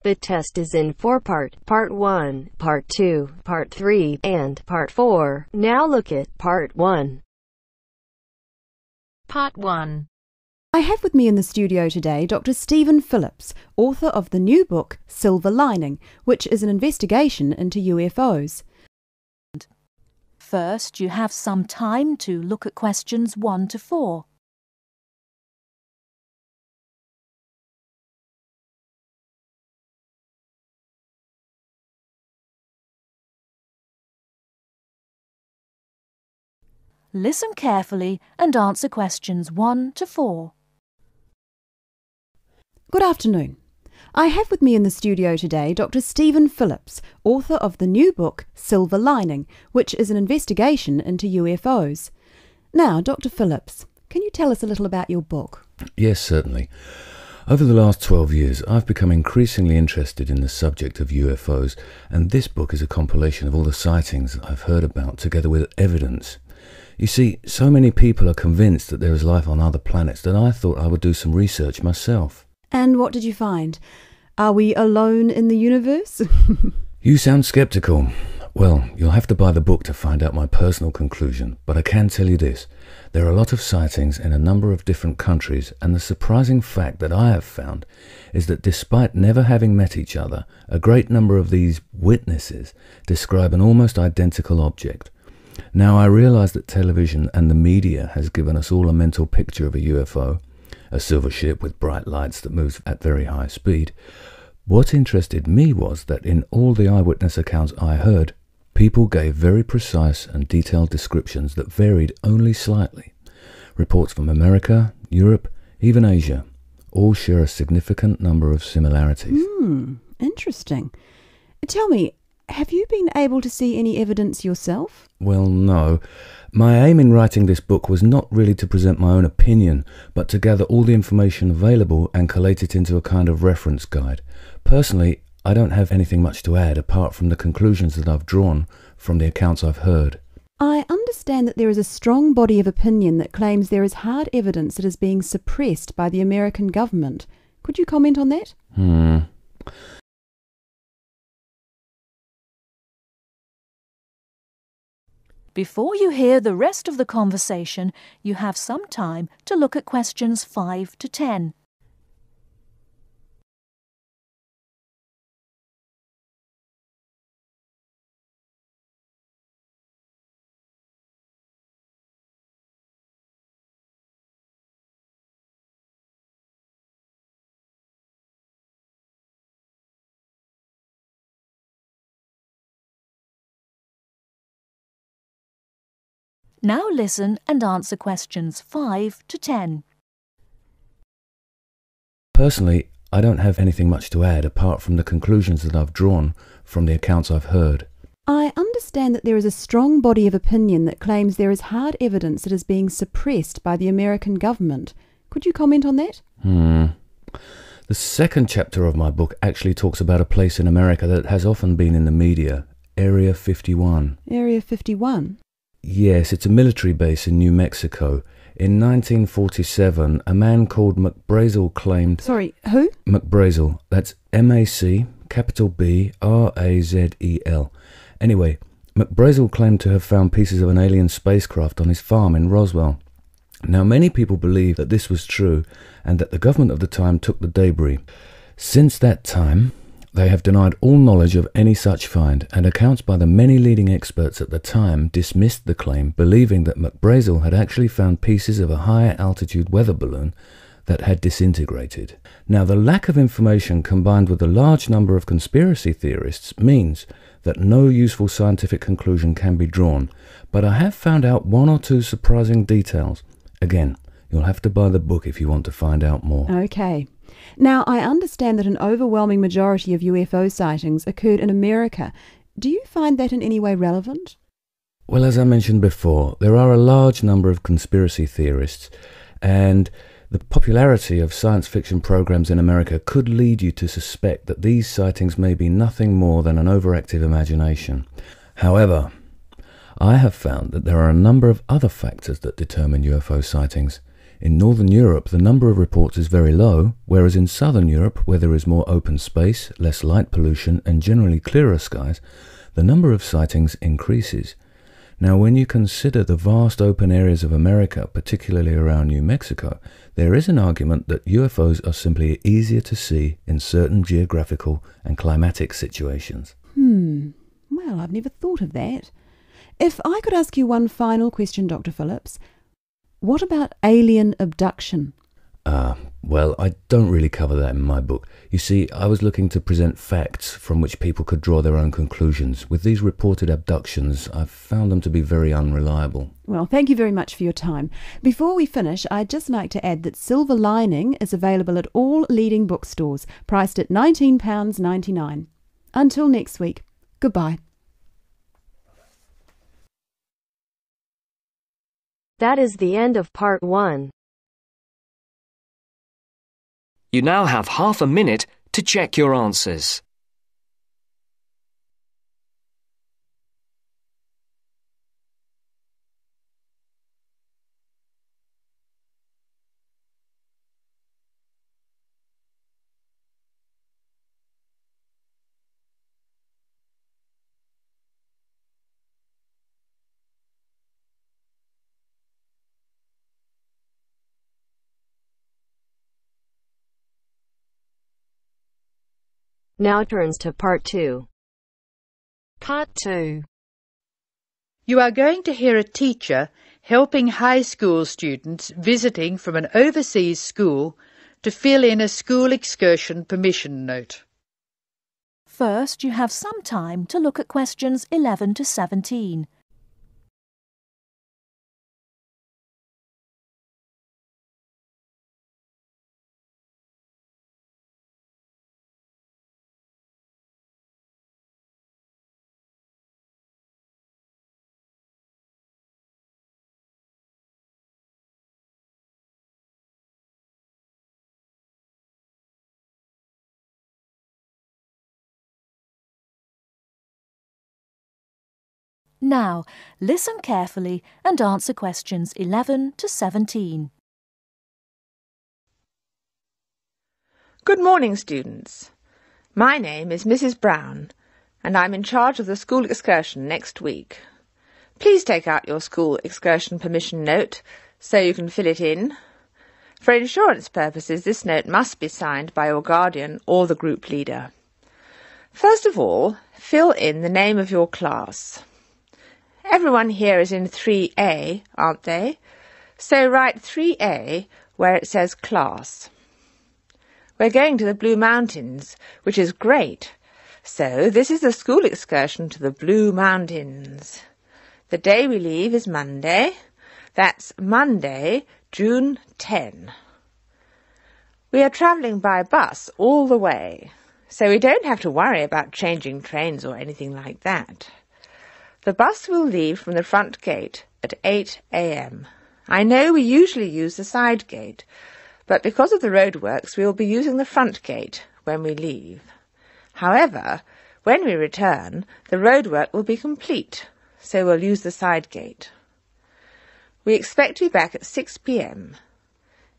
The test is in 4-part, Part 1, Part 2, Part 3, and Part 4. Now look at Part 1. Part 1. I have with me in the studio today Dr. Stephen Phillips, author of the new book Silver Lining, which is an investigation into UFOs. First, you have some time to look at questions 1 to 4. Listen carefully and answer questions 1 to 4. Good afternoon. I have with me in the studio today Dr. Stephen Phillips, author of the new book Silver Lining, which is an investigation into UFOs. Now, Dr. Phillips, can you tell us a little about your book? Yes, certainly. Over the last 12 years, I've become increasingly interested in the subject of UFOs, and this book is a compilation of all the sightings that I've heard about, together with evidence. You see, so many people are convinced that there is life on other planets that I thought I would do some research myself. And what did you find? Are we alone in the universe? You sound sceptical. Well, you'll have to buy the book to find out my personal conclusion, but I can tell you this. There are a lot of sightings in a number of different countries, and the surprising fact that I have found is that despite never having met each other, a great number of these witnesses describe an almost identical object. Now, I realise that television and the media has given us all a mental picture of a UFO, a silver ship with bright lights that moves at very high speed. What interested me was that in all the eyewitness accounts I heard, people gave very precise and detailed descriptions that varied only slightly. Reports from America, Europe, even Asia, all share a significant number of similarities. Interesting. Tell me, have you been able to see any evidence yourself? Well, no. My aim in writing this book was not really to present my own opinion, but to gather all the information available and collate it into a kind of reference guide. Personally, I don't have anything much to add apart from the conclusions that I've drawn from the accounts I've heard. I understand that there is a strong body of opinion that claims there is hard evidence that is being suppressed by the American government. Could you comment on that? Before you hear the rest of the conversation, you have some time to look at questions 5 to 10. Now listen and answer questions 5 to 10. Personally, I don't have anything much to add apart from the conclusions that I've drawn from the accounts I've heard. I understand that there is a strong body of opinion that claims there is hard evidence that is being suppressed by the American government. Could you comment on that? The second chapter of my book actually talks about a place in America that has often been in the media, Area 51. Area 51? Yes, it's a military base in New Mexico. In 1947, a man called McBrazel claimed... Sorry, who? McBrazel. That's M-A-C, capital B-R-A-Z-E-L. Anyway, McBrazel claimed to have found pieces of an alien spacecraft on his farm in Roswell. Now, many people believe that this was true and that the government of the time took the debris. Since that time, they have denied all knowledge of any such find, and accounts by the many leading experts at the time dismissed the claim, believing that McBrazel had actually found pieces of a higher altitude weather balloon that had disintegrated. Now, the lack of information combined with the large number of conspiracy theorists means that no useful scientific conclusion can be drawn, but I have found out 1 or 2 surprising details. Again, you'll have to buy the book if you want to find out more. Okay. Now, I understand that an overwhelming majority of UFO sightings occurred in America. Do you find that in any way relevant? Well, as I mentioned before, there are a large number of conspiracy theorists, and the popularity of science fiction programs in America could lead you to suspect that these sightings may be nothing more than an overactive imagination. However, I have found that there are a number of other factors that determine UFO sightings. In Northern Europe, the number of reports is very low, whereas in Southern Europe, where there is more open space, less light pollution, and generally clearer skies, the number of sightings increases. Now, when you consider the vast open areas of America, particularly around New Mexico, there is an argument that UFOs are simply easier to see in certain geographical and climatic situations. Well, I've never thought of that. If I could ask you one final question, Dr. Phillips, what about alien abduction? Well, I don't really cover that in my book. You see, I was looking to present facts from which people could draw their own conclusions. With these reported abductions, I've found them to be very unreliable. Well, thank you very much for your time. Before we finish, I'd just like to add that Silver Lining is available at all leading bookstores, priced at £19.99. Until next week, goodbye. That is the end of part 1. You now have half a minute to check your answers. Now turns to part 2. Part 2. You are going to hear a teacher helping high school students visiting from an overseas school to fill in a school excursion permission note. First, you have some time to look at questions 11 to 17. Now, listen carefully and answer questions 11 to 17. Good morning, students. My name is Mrs. Brown, and I'm in charge of the school excursion next week. Please take out your school excursion permission note so you can fill it in. For insurance purposes, this note must be signed by your guardian or the group leader. First of all, fill in the name of your class. Everyone here is in 3A, aren't they? So write 3A where it says class. We're going to the Blue Mountains, which is great. So this is the school excursion to the Blue Mountains. The day we leave is Monday. That's Monday, June 10. We are travelling by bus all the way, so we don't have to worry about changing trains or anything like that. The bus will leave from the front gate at 8 a.m. I know we usually use the side gate, but because of the roadworks we will be using the front gate when we leave. However, when we return, the roadwork will be complete, so we'll use the side gate. We expect to be back at 6 p.m.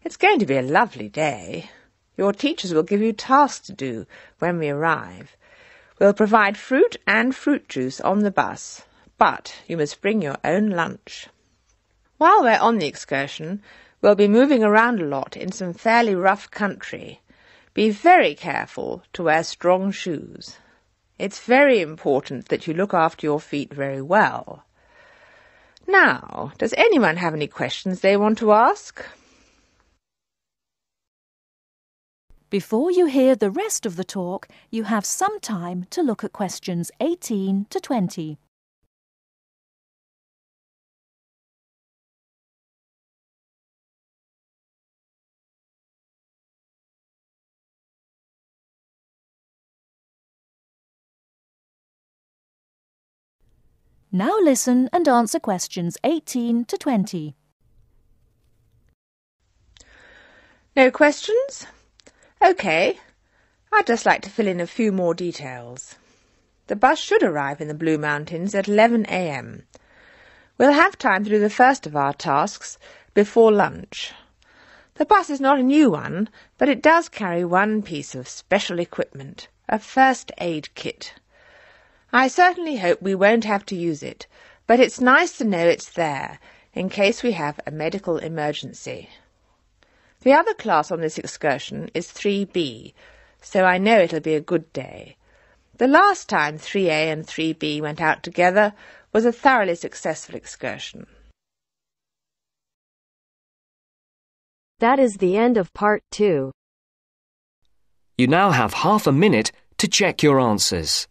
It's going to be a lovely day. Your teachers will give you tasks to do when we arrive. We'll provide fruit and fruit juice on the bus, but you must bring your own lunch. While we're on the excursion, we'll be moving around a lot in some fairly rough country. Be very careful to wear strong shoes. It's very important that you look after your feet very well. Now, does anyone have any questions they want to ask? Before you hear the rest of the talk, you have some time to look at questions 18 to 20. Now listen and answer questions 18 to 20. No questions? OK. I'd just like to fill in a few more details. The bus should arrive in the Blue Mountains at 11 a.m. We'll have time to do the first of our tasks before lunch. The bus is not a new one, but it does carry one piece of special equipment, a first aid kit. I certainly hope we won't have to use it, but it's nice to know it's there, in case we have a medical emergency. The other class on this excursion is 3B, so I know it'll be a good day. The last time 3A and 3B went out together was a thoroughly successful excursion. That is the end of part 2. You now have half a minute to check your answers.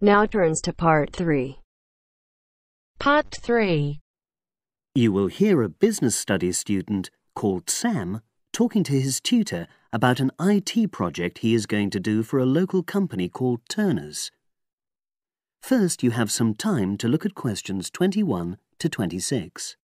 Now turns to part 3. Part 3. You will hear a business studies student called Sam talking to his tutor about an IT project he is going to do for a local company called Turner's. First, you have some time to look at questions 21 to 26.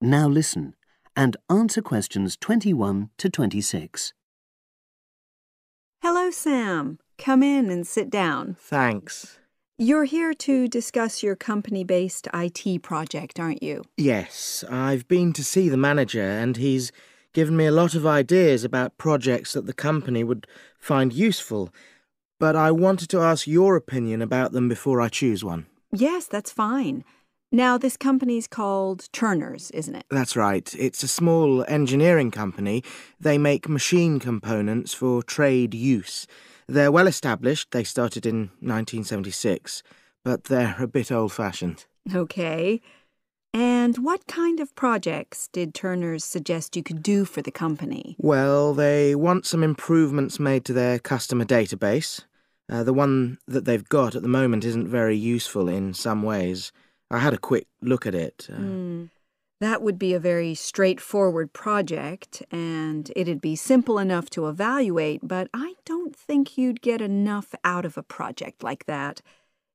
Now listen and answer questions 21 to 26. Hello, Sam. Come in and sit down. Thanks. You're here to discuss your company-based IT project, aren't you? Yes, I've been to see the manager and he's given me a lot of ideas about projects that the company would find useful, but I wanted to ask your opinion about them before I choose one. Yes, that's fine. Now, this company's called Turner's, isn't it? That's right. It's a small engineering company. They make machine components for trade use. They're well established. They started in 1976, but they're a bit old-fashioned. Okay. And what kind of projects did Turner's suggest you could do for the company? Well, they want some improvements made to their customer database. The one that they've got at the moment isn't very useful in some ways. I had a quick look at it. That would be a very straightforward project, and it'd be simple enough to evaluate, but I don't think you'd get enough out of a project like that.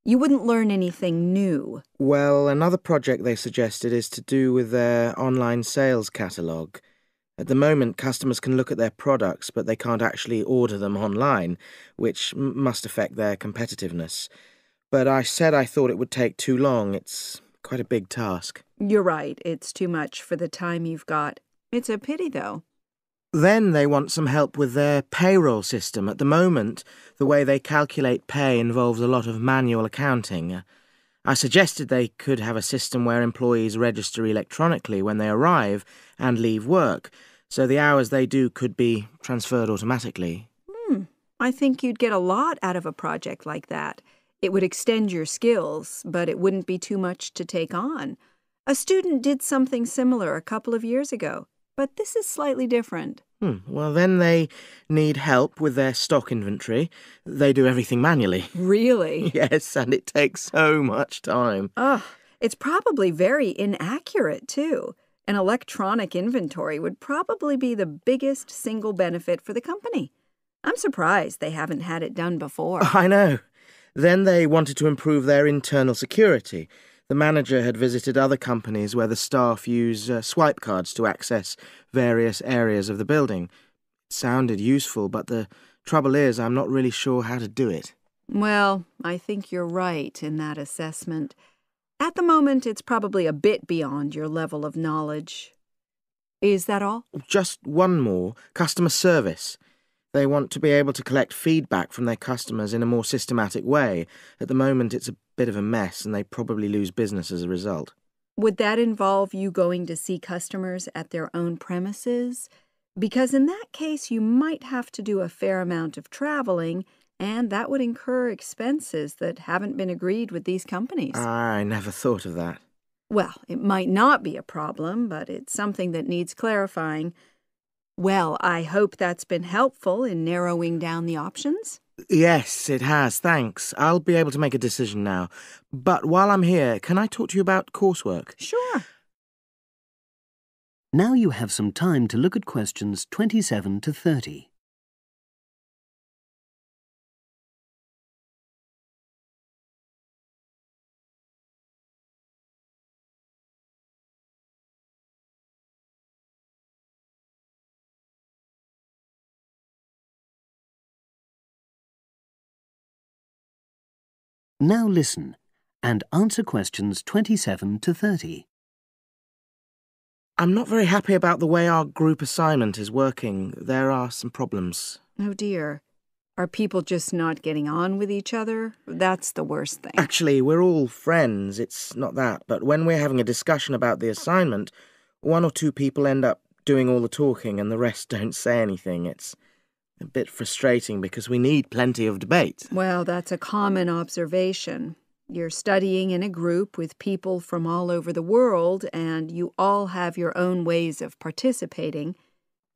You wouldn't learn anything new. Well, another project they suggested is to do with their online sales catalogue. At the moment, customers can look at their products, but they can't actually order them online, which must affect their competitiveness. But I said I thought it would take too long. It's quite a big task. You're right. It's too much for the time you've got. It's a pity, though. Then they want some help with their payroll system. At the moment, the way they calculate pay involves a lot of manual accounting. I suggested they could have a system where employees register electronically when they arrive and leave work, so the hours they do could be transferred automatically. I think you'd get a lot out of a project like that. It would extend your skills, but it wouldn't be too much to take on. A student did something similar a couple of years ago, but this is slightly different. Well, then they need help with their stock inventory. They do everything manually. Really? Yes, and it takes so much time. It's probably very inaccurate, too. An electronic inventory would probably be the biggest single benefit for the company. I'm surprised they haven't had it done before. I know. Then they wanted to improve their internal security. The manager had visited other companies where the staff use swipe cards to access various areas of the building. It sounded useful, but the trouble is I'm not really sure how to do it. Well, I think you're right in that assessment. At the moment, it's probably a bit beyond your level of knowledge. Is that all? Just one more. Customer service. They want to be able to collect feedback from their customers in a more systematic way. At the moment, it's a bit of a mess, and they probably lose business as a result. Would that involve you going to see customers at their own premises? because in that case you might have to do a fair amount of traveling, and that would incur expenses that haven't been agreed with these companies. I never thought of that. Well, it might not be a problem, but it's something that needs clarifying. Well, I hope that's been helpful in narrowing down the options. Yes, it has, thanks. I'll be able to make a decision now. But while I'm here, can I talk to you about coursework? Sure. Now you have some time to look at questions 27 to 30. Now listen and answer questions 27 to 30. I'm not very happy about the way our group assignment is working. There are some problems. Oh dear. Are people just not getting on with each other? That's the worst thing. Actually, we're all friends. It's not that. But when we're having a discussion about the assignment, one or two people end up doing all the talking and the rest don't say anything. It's a bit frustrating because we need plenty of debate. Well, that's a common observation. You're studying in a group with people from all over the world, and you all have your own ways of participating.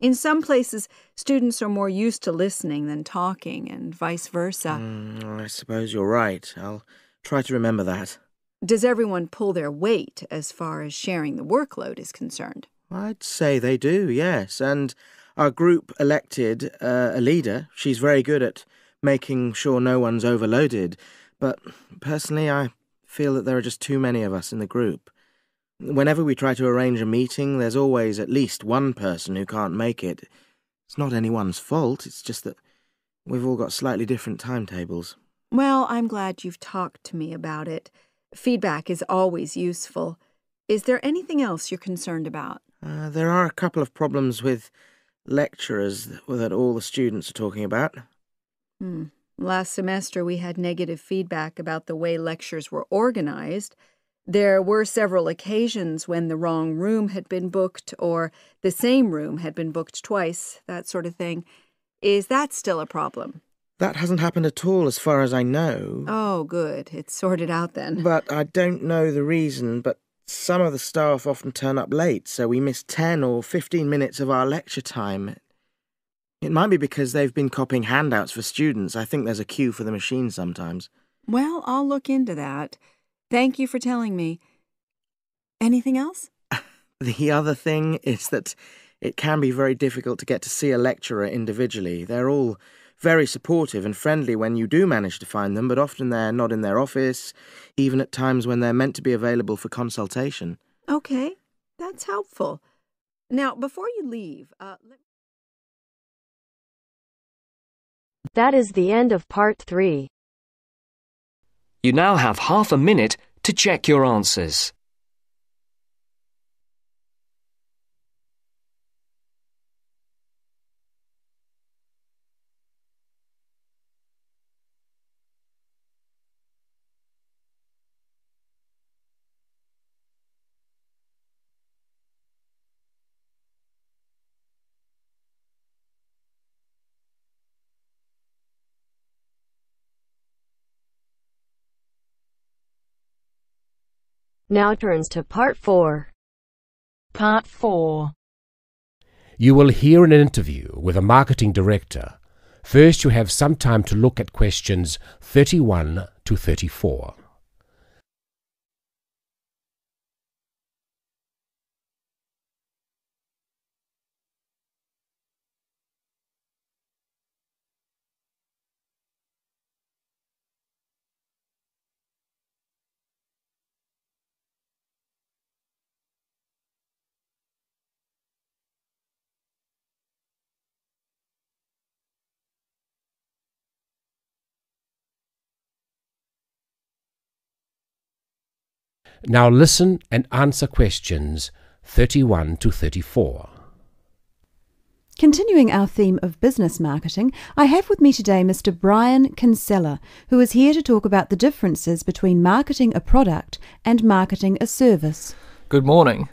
In some places, students are more used to listening than talking, and vice versa. I suppose you're right. I'll try to remember that. Does everyone pull their weight as far as sharing the workload is concerned? I'd say they do, yes. And our group elected a leader. She's very good at making sure no one's overloaded. But personally, I feel that there are just too many of us in the group. Whenever we try to arrange a meeting, there's always at least one person who can't make it. It's not anyone's fault, it's just that we've all got slightly different timetables. Well, I'm glad you've talked to me about it. Feedback is always useful. Is there anything else you're concerned about? There are a couple of problems with lecturers that all the students are talking about. Last semester we had negative feedback about the way lectures were organized. There were several occasions when the wrong room had been booked or the same room had been booked twice, that sort of thing. Is that still a problem? That hasn't happened at all as far as I know. Oh, good. It's sorted out then. But I don't know the reason, but some of the staff often turn up late, so we miss 10 or 15 minutes of our lecture time. It might be because they've been copying handouts for students. I think there's a queue for the machine sometimes. Well, I'll look into that. Thank you for telling me. Anything else? The other thing is that it can be very difficult to get to see a lecturer individually. They're all very supportive and friendly when you do manage to find them, but often they're not in their office, even at times when they're meant to be available for consultation. Okay, that's helpful. Now, before you leave, That is the end of part 3. You now have half a minute to check your answers. Now turns to part 4. Part 4. You will hear an interview with a marketing director. First, you have some time to look at questions 31 to 34. Now listen and answer questions 31 to 34. Continuing our theme of business marketing, I have with me today Mr. Brian Kinsella, who is here to talk about the differences between marketing a product and marketing a service. Good morning.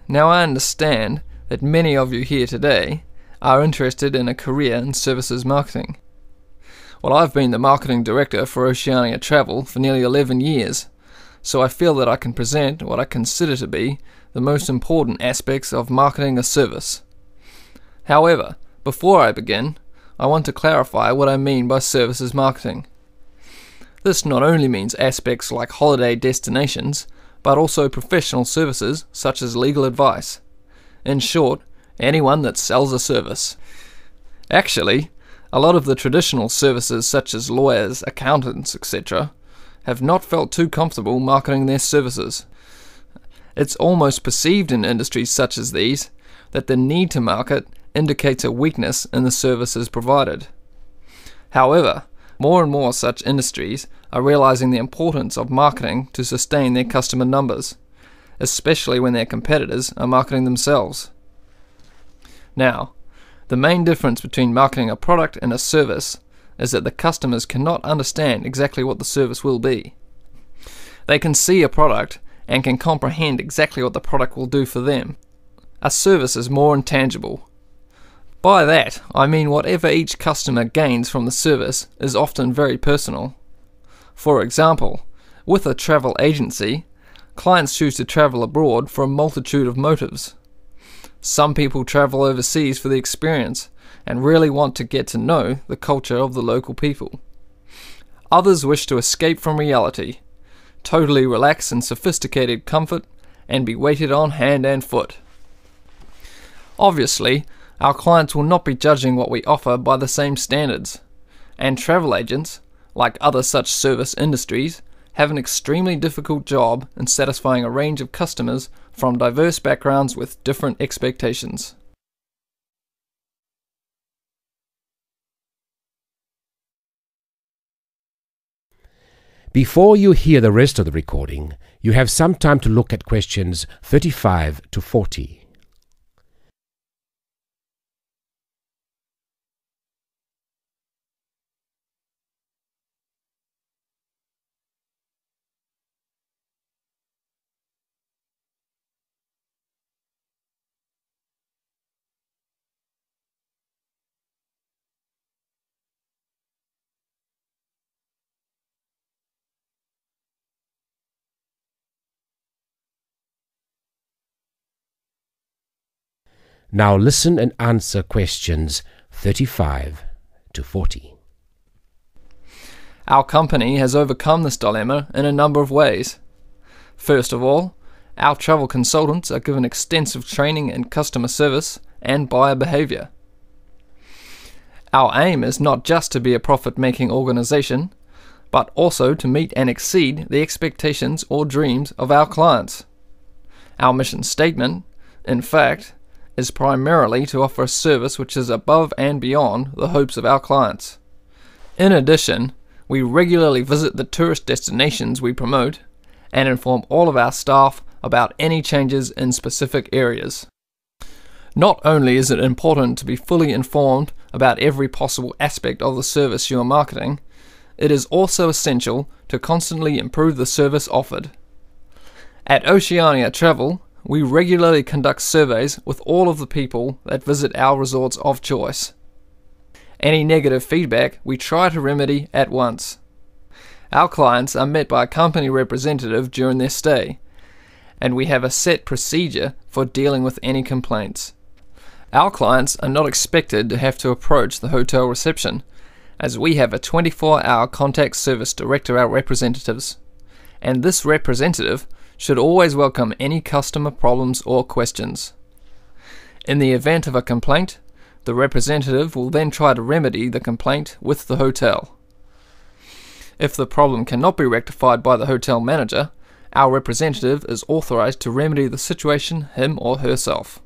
Now I understand that many of you here today are interested in a career in services marketing. Well, I've been the marketing director for Oceania Travel for nearly 11 years, so I feel that I can present what I consider to be the most important aspects of marketing a service. However, before I begin, I want to clarify what I mean by services marketing. This not only means aspects like holiday destinations, but also professional services such as legal advice. In short, anyone that sells a service. Actually, a lot of the traditional services such as lawyers, accountants, etc. have not felt too comfortable marketing their services. It's almost perceived in industries such as these that the need to market indicates a weakness in the services provided. However, more and more such industries are realizing the importance of marketing to sustain their customer numbers, especially when their competitors are marketing themselves. Now, the main difference between marketing a product and a service is that the customers cannot understand exactly what the service will be. They can see a product and can comprehend exactly what the product will do for them. A service is more intangible. By that, I mean whatever each customer gains from the service is often very personal. For example, with a travel agency, clients choose to travel abroad for a multitude of motives. Some people travel overseas for the experience and really want to get to know the culture of the local people. Others wish to escape from reality, totally relax in sophisticated comfort, and be waited on hand and foot. Obviously, our clients will not be judging what we offer by the same standards, and travel agents, like other such service industries, have an extremely difficult job in satisfying a range of customers from diverse backgrounds with different expectations. Before you hear the rest of the recording, you have some time to look at questions 35 to 40. Now listen and answer questions 35 to 40. Our company has overcome this dilemma in a number of ways. First of all, our travel consultants are given extensive training in customer service and buyer behavior. Our aim is not just to be a profit-making organization, but also to meet and exceed the expectations or dreams of our clients. Our mission statement, in fact, is primarily to offer a service which is above and beyond the hopes of our clients. In addition, we regularly visit the tourist destinations we promote and inform all of our staff about any changes in specific areas. Not only is it important to be fully informed about every possible aspect of the service you are marketing, it is also essential to constantly improve the service offered. At Oceania Travel, we regularly conduct surveys with all of the people that visit our resorts of choice. Any negative feedback we try to remedy at once. Our clients are met by a company representative during their stay, and we have a set procedure for dealing with any complaints. Our clients are not expected to have to approach the hotel reception, as we have a 24-hour contact service direct to our representatives, and this representative should always welcome any customer problems or questions. In the event of a complaint, the representative will then try to remedy the complaint with the hotel. If the problem cannot be rectified by the hotel manager, our representative is authorized to remedy the situation him or herself.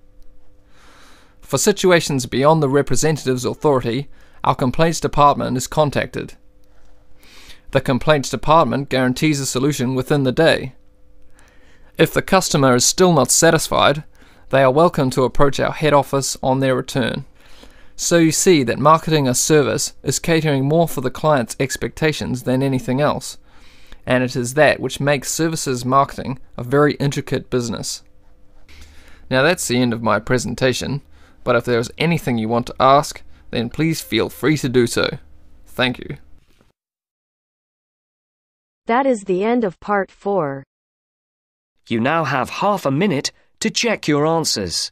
For situations beyond the representative's authority, our complaints department is contacted. The complaints department guarantees a solution within the day. If the customer is still not satisfied, they are welcome to approach our head office on their return. So you see that marketing a service is catering more for the client's expectations than anything else, and it is that which makes services marketing a very intricate business. Now that's the end of my presentation. But if there is anything you want to ask, then please feel free to do so. Thank you. That is the end of part 4. You now have half a minute to check your answers.